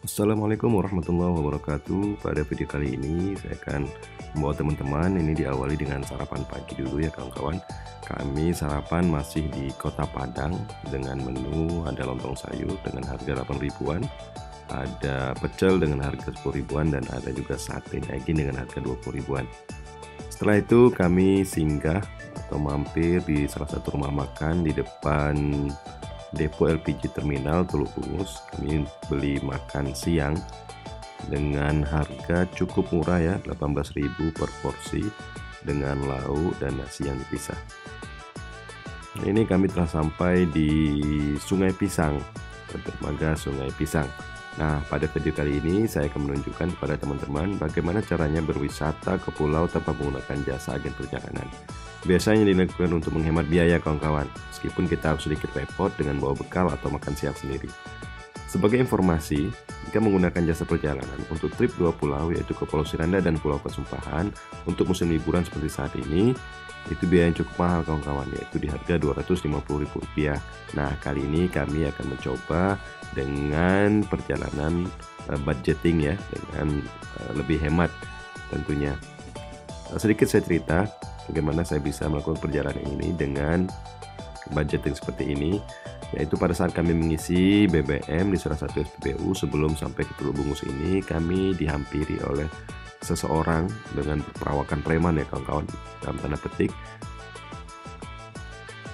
Assalamualaikum warahmatullahi wabarakatuh. Pada video kali ini saya akan membawa teman-teman ini diawali dengan sarapan pagi dulu ya kawan-kawan. Kami sarapan masih di Kota Padang dengan menu ada lontong sayur dengan harga 8 ribuan, ada pecel dengan harga 10 ribuan dan ada juga sate daging dengan harga 20 ribuan. Setelah itu kami singgah atau mampir di salah satu rumah makan di depan Depo LPG Terminal Teluk Bungus. Kami beli makan siang dengan harga cukup murah ya, 18.000 per porsi dengan lauk dan nasi yang dipisah. Ini kami telah sampai di Sungai Pisang, dermaga Sungai Pisang. Nah, pada video kali ini saya akan menunjukkan kepada teman-teman bagaimana caranya berwisata ke pulau tanpa menggunakan jasa agen perjalanan. Biasanya dilakukan untuk menghemat biaya kawan-kawan, meskipun kita harus sedikit repot dengan bawa bekal atau makan siang sendiri. Sebagai informasi, jika menggunakan jasa perjalanan untuk trip 2 pulau yaitu ke Pulau Siranda dan Pulau Pasumpahan untuk musim liburan seperti saat ini, itu biaya yang cukup mahal kawan-kawan, yaitu di harga Rp250.000. Nah, kali ini kami akan mencoba dengan perjalanan budgeting ya, dengan lebih hemat tentunya. Sedikit saya cerita bagaimana saya bisa melakukan perjalanan ini dengan budgeting seperti ini, yaitu pada saat kami mengisi BBM di salah satu SPBU sebelum sampai ke Teluk Bungus ini, kami dihampiri oleh seseorang dengan perawakan preman ya kawan-kawan, dalam tanda petik.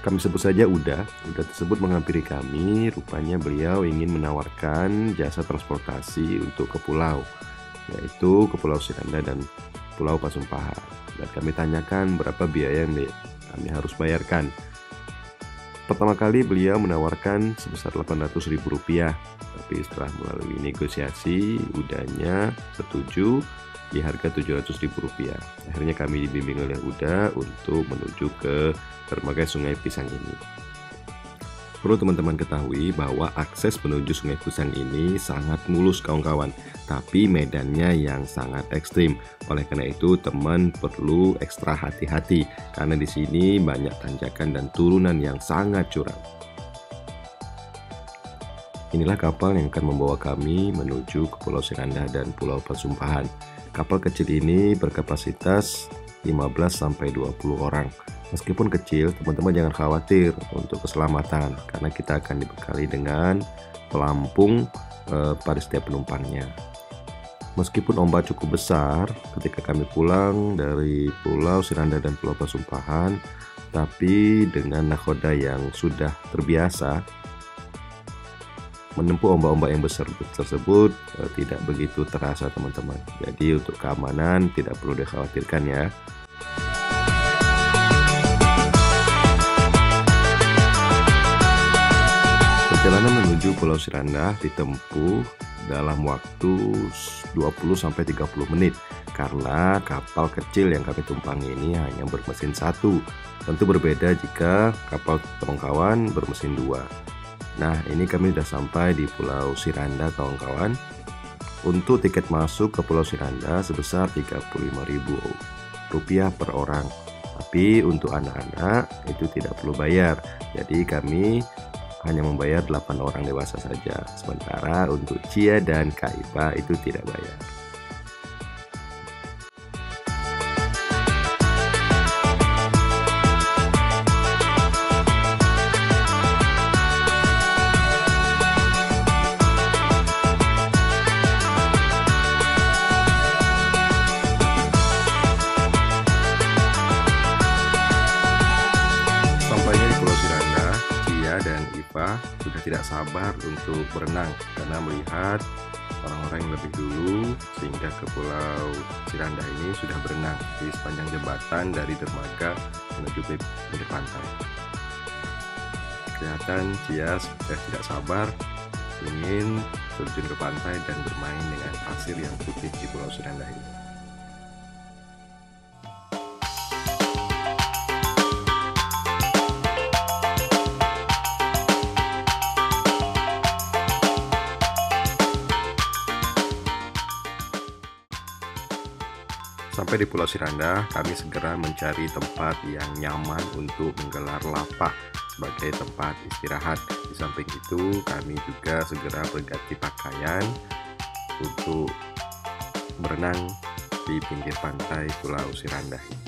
Kami sebut saja Uda tersebut menghampiri kami. Rupanya beliau ingin menawarkan jasa transportasi untuk ke pulau, yaitu ke Pulau Siranda dan Pulau Pasumpahan. Dan kami tanyakan berapa biaya yang kami harus bayarkan. Pertama kali beliau menawarkan sebesar Rp800.000, tapi setelah melalui negosiasi, Udanya setuju di harga Rp700.000. Akhirnya kami dibimbing oleh Uda untuk menuju ke dermaga Sungai Pisang ini. Perlu teman-teman ketahui bahwa akses menuju Sungai Pisang ini sangat mulus kawan-kawan, tapi medannya yang sangat ekstrim. Oleh karena itu teman perlu ekstra hati-hati karena di sini banyak tanjakan dan turunan yang sangat curam. Inilah kapal yang akan membawa kami menuju ke Pulau Siranda dan Pulau Pasumpahan. Kapal kecil ini berkapasitas 15-20 orang. Meskipun kecil, teman-teman jangan khawatir untuk keselamatan karena kita akan dibekali dengan pelampung pada setiap penumpangnya. Meskipun ombak cukup besar ketika kami pulang dari Pulau Siranda dan Pulau Pasumpahan, tapi dengan nakoda yang sudah terbiasa menempuh ombak-ombak yang besar tersebut tidak begitu terasa teman-teman. Jadi untuk keamanan tidak perlu dikhawatirkan ya. Perjalanan menuju Pulau Siranda ditempuh dalam waktu 20-30 menit karena kapal kecil yang kami tumpangi ini hanya bermesin satu. Tentu berbeda jika kapal kawan-kawan bermesin dua. Nah, ini kami sudah sampai di Pulau Siranda kawan-kawan. Untuk tiket masuk ke Pulau Siranda sebesar Rp35.000 per orang. Tapi untuk anak-anak itu tidak perlu bayar. Jadi kami hanya membayar 8 orang dewasa saja. Sementara untuk Cia dan Kak Ipa itu tidak bayar. Sampainya di Pulau Siranda, Cia dan Ipa sudah tidak sabar untuk berenang karena melihat orang-orang yang lebih dulu sehingga ke Pulau Siranda ini sudah berenang di sepanjang jembatan dari dermaga menuju pinggir pantai. Kelihatan Cia sudah tidak sabar ingin terjun ke pantai dan bermain dengan pasir yang putih di Pulau Siranda ini. Sampai di Pulau Siranda, kami segera mencari tempat yang nyaman untuk menggelar lapak sebagai tempat istirahat. Di samping itu, kami juga segera berganti pakaian untuk berenang di pinggir pantai Pulau Sirandah ini.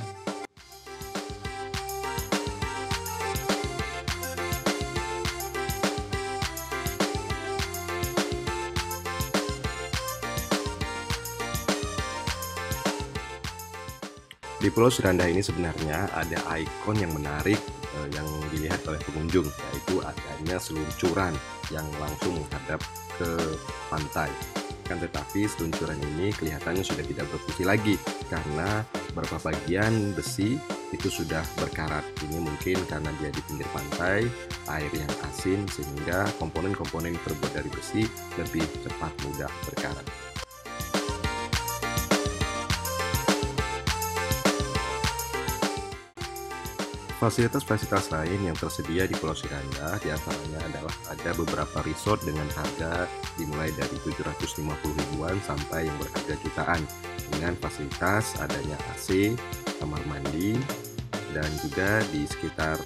Di Pulau Sirandah ini sebenarnya ada ikon yang menarik yang dilihat oleh pengunjung, yaitu adanya seluncuran yang langsung menghadap ke pantai. Kan tetapi seluncuran ini kelihatannya sudah tidak berfungsi lagi karena beberapa bagian besi itu sudah berkarat. Ini mungkin karena dia di pinggir pantai, air yang asin sehingga komponen-komponen terbuat dari besi lebih cepat mudah berkarat. Fasilitas-fasilitas lain yang tersedia di Pulau Sirandah diantaranya adalah ada beberapa resort dengan harga dimulai dari 750 ribuan sampai yang berharga jutaan, dengan fasilitas adanya AC, kamar mandi, dan juga di sekitar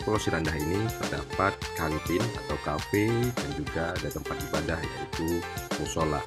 Pulau Sirandah ini terdapat kantin atau kafe dan juga ada tempat ibadah yaitu musola.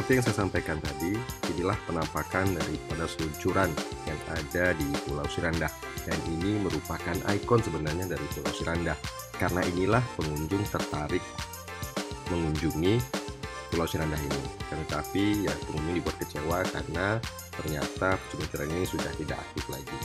Seperti yang saya sampaikan tadi, inilah penampakan daripada seluncuran yang ada di Pulau Sirandah. Dan ini merupakan ikon sebenarnya dari Pulau Sirandah. Karena inilah pengunjung tertarik mengunjungi Pulau Sirandah ini. Tetapi ya pengunjung dibuat kecewa karena ternyata seluncuran ini sudah tidak aktif lagi.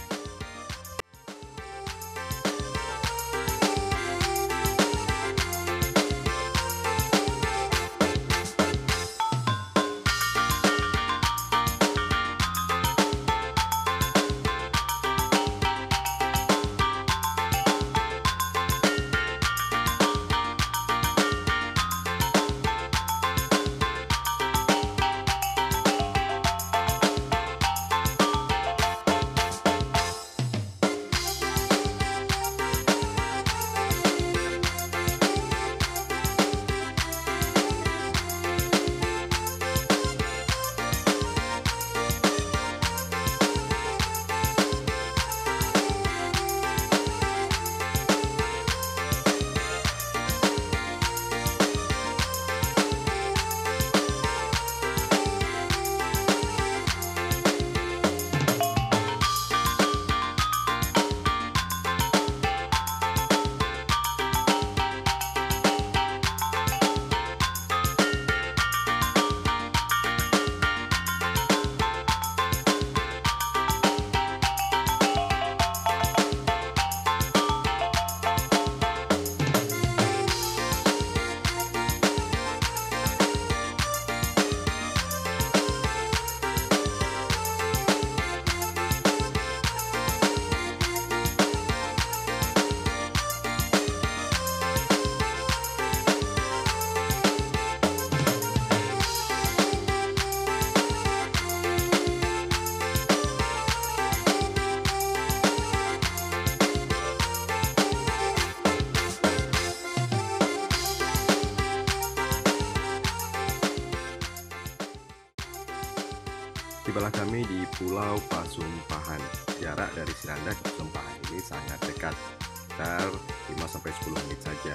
Tibalah kami di Pulau Pasumpahan. Jarak dari Sirandah ke Pasumpahan ini sangat dekat, sekitar 5-10 menit saja.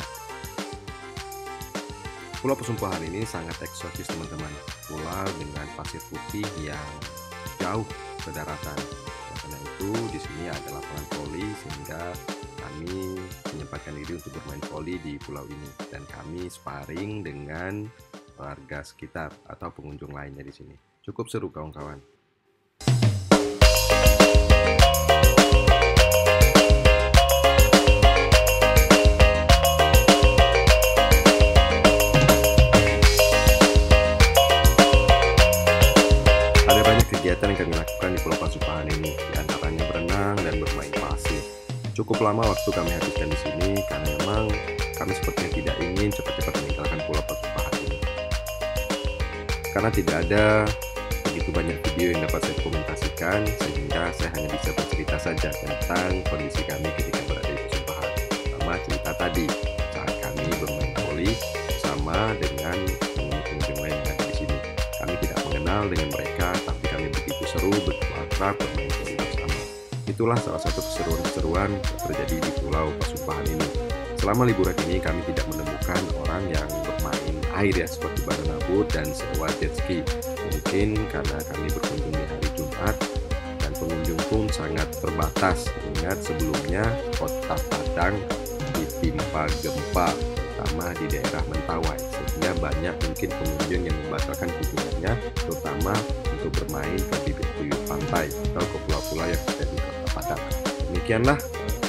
Pulau Pasumpahan ini sangat eksotis teman-teman. Pulau dengan pasir putih yang jauh ke daratan. Karena itu di sini ada lapangan voli sehingga kami menyempatkan diri untuk bermain voli di pulau ini, dan kami sparring dengan warga sekitar atau pengunjung lainnya di sini. Cukup seru kawan-kawan. kegiatan yang kami lakukan di Pulau Pasupahan ini, di antaranya berenang dan bermain pasir. Cukup lama waktu kami habiskan di sini karena memang kami sepertinya tidak ingin cepat-cepat meninggalkan Pulau Pasupahan ini. Karena tidak ada begitu banyak video yang dapat saya dokumentasikan, sehingga saya hanya bisa bercerita saja tentang kondisi kami ketika berada di Pasupahan. Sama cerita tadi, saat kami bermain voli bersama dengan pengunjung lain yang ada di sini. Kami tidak mengenal dengan mereka, tapi kami begitu seru, begitu akrab bermain voli bersama. Itulah salah satu keseruan-keseruan yang terjadi di Pulau Pasupahan ini. Selama liburan ini kami tidak menemukan orang yang bermain air ya, seperti banana boat dan sewa jet ski. Mungkin karena kami berkunjung di hari Jumat dan pengunjung pun sangat terbatas. Ingat sebelumnya Kota Padang ditimpa gempa, terutama di daerah Mentawai, sehingga banyak mungkin pengunjung yang membatalkan kunjungannya, terutama untuk bermain ke bibit-bibit pantai atau ke pulau-pulau yang ada di Kota Padang. Demikianlah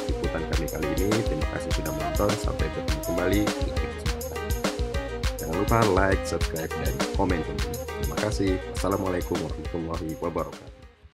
liputan kami kali ini. Terima kasih sudah menonton. Sampai bertemu kembali di kesempatan. Jangan lupa like, subscribe, dan komen tentunya. Terima kasih. Assalamualaikum warahmatullahi wabarakatuh.